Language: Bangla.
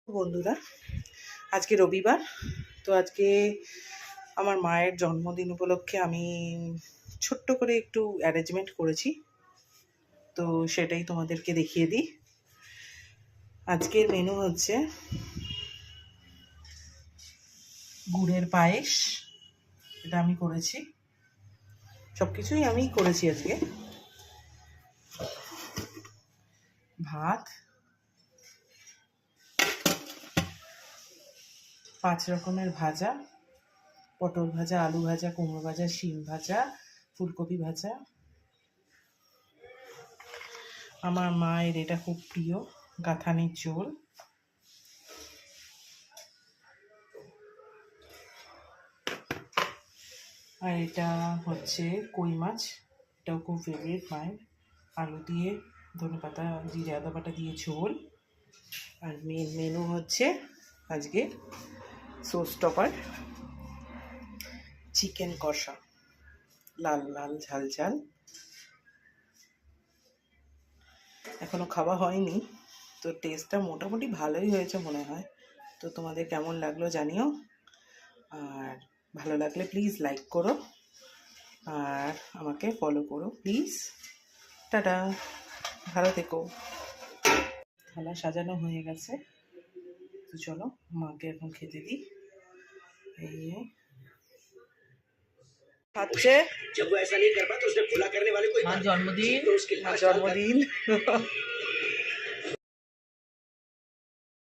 বন্ধুরা, আজকে রবিবার। তো আজকে আমার মায়ের জন্মদিন উপলক্ষে আমি ছোট্ট করে একটু অ্যারেঞ্জমেন্ট করেছি, তো সেটাই তোমাদেরকে দেখিয়ে দিই। আজকের মেনু হচ্ছে গুড়ের পায়েস, এটা আমি করেছি, সব কিছুই আমি করেছি। আজকে ভাত, 5 রকমের ভাজা, পটল ভাজা, আলু ভাজা, কুমড়ো ভাজা, শিম ভাজা, ফুলকপি ভাজা। আমার মায়ের এটা খুব প্রিয়, গাঁথানির ঝোল। আর এটা হচ্ছে কই মাছ, এটাও খুব ফেভারিট মায়ের। আলু দিয়ে, ধনেপাতা, জিরে আদা বাটা দিয়ে ঝোল। আর মেনু হচ্ছে আজকে সোস টপার, চিকেন কষা, লাল লাল ঝাল ঝাল। এখনো খাওয়া হয়নি, তো টেস্টটা মোটামুটি ভালোই হয়েছে মনে হয়। তো তোমাদের কেমন লাগলো জানিও, আর ভালো লাগলে প্লিজ লাইক করো আর আমাকে ফলো করো প্লিজ। টাটা, ভালো থেকো। থালা সাজানো হয়ে গেছে, তো চলো মাকে এখন খেতে দিই। এই খাচ্ছে জন্মদিন।